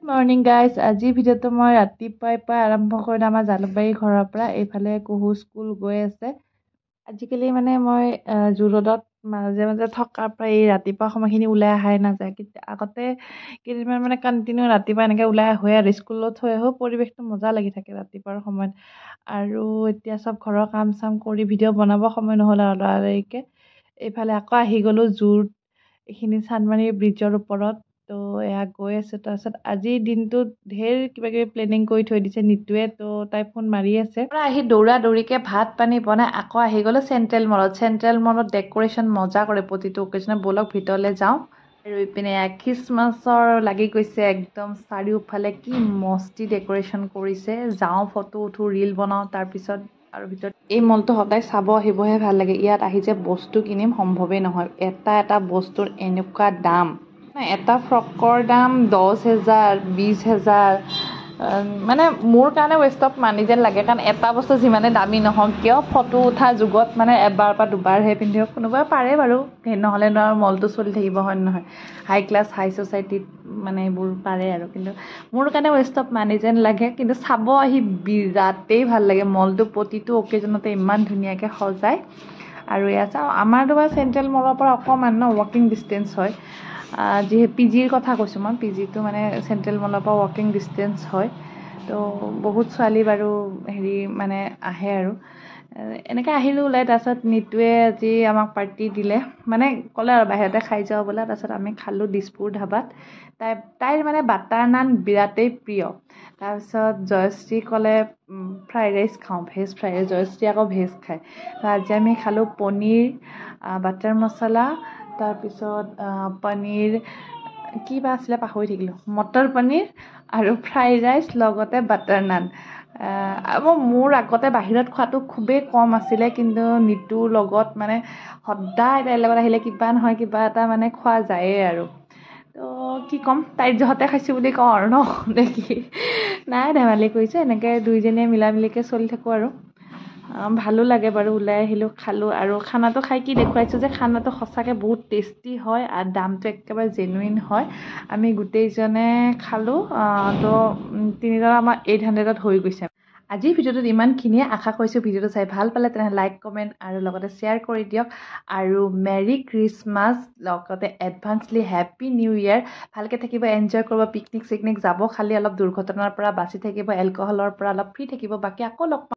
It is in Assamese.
মৰ্ণিং গাইজ, আজি ভিডিঅ'টো মই ৰাতিপুৱাই আৰম্ভ কৰিলোঁ আমাৰ জালুকবাৰী ঘৰৰ পৰা। এইফালে কুহু স্কুল গৈ আছে। আজিকালি মানে মই জু ৰোডত মাজে মাজে থকাৰ পৰা এই ৰাতিপুৱা সময়খিনি ওলাই অহাই নাযায়। আগতে কেইদিনমান মানে কণ্টিনিউ ৰাতিপুৱা এনেকৈ ওলাই আহোঁ আৰু স্কুলত থৈ আহোঁ। পৰিৱেশটো মজা লাগি থাকে ৰাতিপুৱাৰ সময়ত। আৰু এতিয়া চব ঘৰৰ কাম চাম কৰি ভিডিঅ' বনাব সময় নহ'ল আৰু লৰালৰিকৈ এইফালে আকৌ আহি গ'লোঁ জুৰ এইখিনি চান্দমাৰী ব্ৰিজৰ ওপৰত। তো এয়া গৈ আছোঁ। তাৰপিছত আজিৰ দিনটোত ঢেৰ কিবা কিবি প্লেনিং কৰি থৈ দিছে নিতুৱে। তো তাই ফোন মাৰি আছে। আহি দৌৰা দৌৰিকৈ ভাত পানী বনাই আকৌ আহি গ'লোঁ চেণ্ট্ৰেল মলত। চেণ্ট্ৰেল মলত ডেক'ৰেশ্যন মজা কৰে প্ৰতিটো অকেজনত। ব'লক ভিতৰলৈ যাওঁ। আৰু ইপিনে খ্ৰীষ্টমাছৰ লাগি গৈছে একদম চাৰিওফালে কি মস্তি ডেক'ৰেশ্যন কৰিছে। যাওঁ ফটো উঠোঁ ৰীল বনাওঁ। তাৰপিছত আৰু ভিতৰত এই মলটো সদায় চাব আহিবহে ভাল লাগে। ইয়াত আহি যে বস্তু কিনিম সম্ভৱেই নহয়। এটা বস্তুৰ এনেকুৱা দাম। এটা ফ্ৰকৰ দাম 10,000 20,000। মানে মোৰ কাৰণে ৱেষ্ট অফ মানি যেন লাগে। কাৰণ এটা বস্তু যিমানে দামী নহওক কিয় ফটো উঠা যুগত মানে এবাৰ বা দুবাৰহে পিন্ধিব কোনোবাই পাৰে বাৰু। নহ'লে আৰু মলটো চলি থাকিব হয় নহয়। হাই ক্লাছ হাই ছ'চাইটিত মানে এইবোৰ পাৰে আৰু। কিন্তু মোৰ কাৰণে ৱেষ্ট অফ মানি যেন লাগে। কিন্তু চাব আহি বিৰাটেই ভাল লাগে। মলটো প্ৰতিটো অকেজনতে ইমান ধুনীয়াকৈ সজায়। আৰু এয়া চাওঁ আমাৰতো বাৰু চেণ্ট্ৰেল মলৰ পৰা অকণমান ৱাকিং ডিষ্টেঞ্চ হয়। যিহেতু পি জিৰ কথা কৈছোঁ মই। পি জিটো মানে চেণ্ট্ৰেল মলৰ পৰা ৱাকিং ডিষ্টেঞ্চ হয়। তো বহুত ছোৱালী বাৰু মানে আহে আৰু এনেকৈ আহিলোঁ ওলাই। তাৰপিছত নিতুৱে আজি আমাক পাৰ্টি দিলে। মানে ক'লে আৰু বাহিৰতে খাই যাওঁ বোলা। তাৰপিছত আমি খালোঁ দিছপুৰ ধাবাত। তাইৰ মানে বাটাৰ নান বিৰাটেই প্ৰিয়। তাৰপিছত জয়শ্ৰী ক'লে ফ্ৰাইড ৰাইচ খাওঁ, ভেজ ফ্ৰাইড ৰাইচ। জয়শ্ৰী আকৌ ভেজ খায়। আজি আমি খালোঁ পনীৰ বাটাৰ মচলা, তাৰপিছত পনীৰ কিবা আছিলে পাহৰি থাকিলোঁ, মটৰ পনীৰ আৰু ফ্ৰাইড ৰাইচ লগতে বাটাৰ নান। মোৰ আগতে বাহিৰত খোৱাটো খুবেই কম আছিলে। কিন্তু নিতুৰ লগত মানে সদায় তাইৰ লগত আহিলে কিবা নহয় কিবা এটা মানে খোৱা যায়েই আৰু। তো কি ক'ম, তাইৰ জহতে খাইছোঁ বুলি কওঁ আৰু নে কি। নাই ধেমালি কৰিছোঁ। এনেকৈ দুইজনীয়ে মিলা মিলিকৈ চলি থাকোঁ আৰু। ভালো লাগে বাৰু। ওলাই আহিলোঁ খালোঁ। আৰু খানাটো খাই কি দেখুৱাইছোঁ যে খানাটো সঁচাকৈ বহুত টেষ্টি হয় আৰু দামটো একেবাৰে জেনুইন হয়। আমি গোটেইজনে খালোঁ। তো তিনিজনৰ আমাৰ 800ত হৈ গৈছে। আজিৰ ভিডিঅ'টোত ইমানখিনিয়ে। আশা কৰিছোঁ ভিডিঅ'টো চাই ভাল পালে তেনেহ'লে লাইক কমেণ্ট আৰু লগতে শ্বেয়াৰ কৰি দিয়ক। আৰু মেৰী ক্ৰিছমাছ লগতে এডভান্সলি হেপ্পী নিউ ইয়েৰ। ভালকৈ থাকিব, এনজয় কৰিব, পিকনিক চিকনিক যাব। খালি অলপ দুৰ্ঘটনাৰ পৰা বাচি থাকিব, এলকহলৰ পৰা অলপ ফ্ৰী থাকিব। বাকী আকৌ লগ পাম।